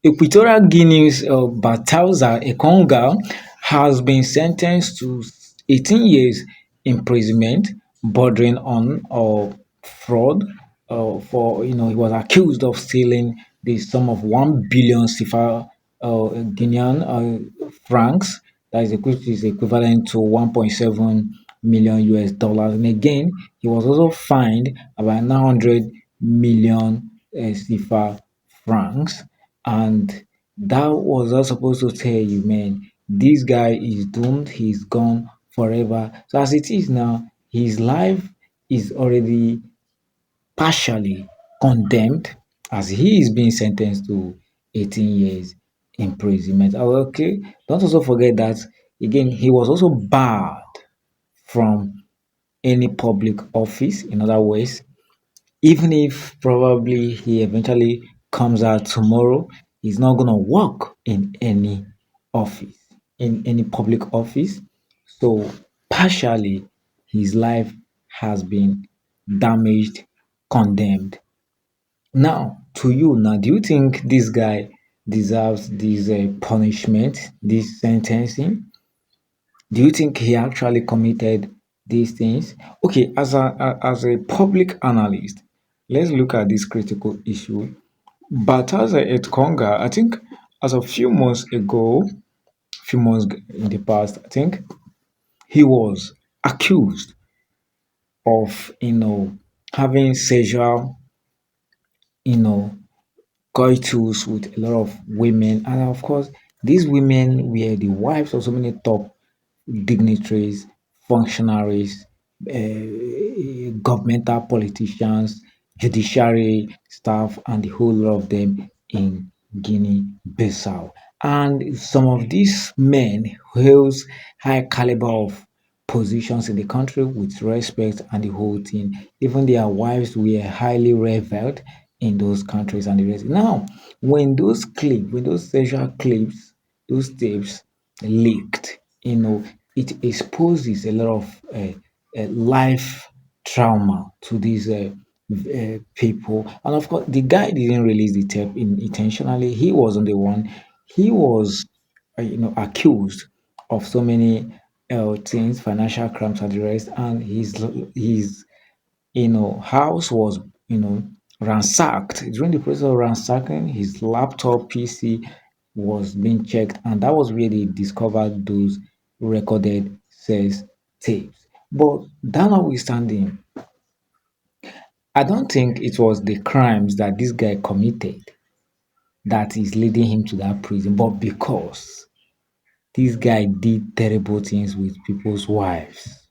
Equatorial Guinea's Balthasar Ekonga has been sentenced to 18 years imprisonment, bordering on fraud. For he was accused of stealing the sum of 1 billion CFA Guinean francs. That is equivalent to 1.7 million US dollars. And again, he was also fined about 900 million CFA francs. And that was not supposed to tell you, man, this guy is doomed, he's gone forever. So as it is now, his life is already partially condemned as he is being sentenced to 18 years imprisonment. Okay, don't also forget that again, he was also barred from any public office. In other words, even if probably he eventually comes out tomorrow, he's not gonna work in any office, in any public office. So partially his life has been damaged, condemned. Now, to you, now, do you think this guy deserves this punishment, this sentencing? Do you think he actually committed these things? Okay, as a public analyst, let's look at this critical issue. Balthasar Etkonga, I think, as a few months ago, few months in the past, I think he was accused of having sexual you know coitus with a lot of women, and of course, these women were the wives of so many top dignitaries, functionaries, governmental politicians, judiciary staff, and the whole lot of them in Guinea-Bissau. And some of these men holds high caliber of positions in the country with respect and the whole thing. Even their wives were highly revered in those countries and the rest. Now, when those sexual clips, those tapes leaked, it exposes a lot of life trauma to these people. And of course, the guy didn't release the tape intentionally. He wasn't the one. He was, accused of so many things, financial crimes and the rest. And his house was, ransacked. During the process of ransacking, his laptop PC was being checked, and that was where they discovered those recorded sex tapes. But that notwithstanding, I don't think it was the crimes that this guy committed that is leading him to that prison, but because this guy did terrible things with people's wives.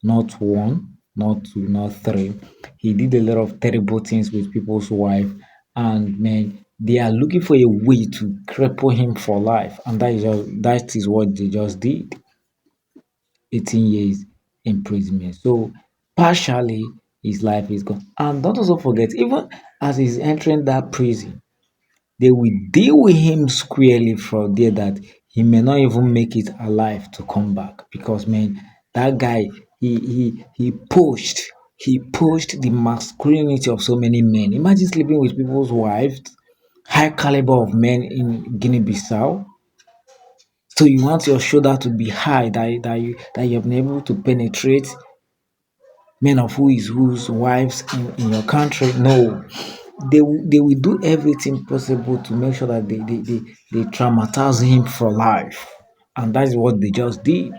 Not one, not two, not three. He did a lot of terrible things with people's wife, and man, they are looking for a way to cripple him for life, and that is what they just did. 18 years imprisonment. So partially his life is gone. And don't also forget, even as he's entering that prison, they will deal with him squarely from there that he may not even make it alive to come back because man, that guy he pushed the masculinity of so many men. Imagine sleeping with people's wives, high caliber of men in Guinea-Bissau. So you want your shoulder to be high that you have been able to penetrate men of whose wives in your country. No, they will do everything possible to make sure that they traumatize him for life. And that is what they just did.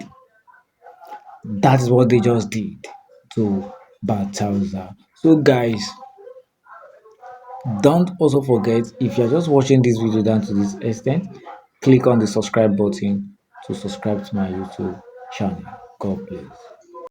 That is what they just did to Balthazar. So guys, don't also forget, if you're just watching this video down to this extent, click on the subscribe button to subscribe to my YouTube channel. God bless.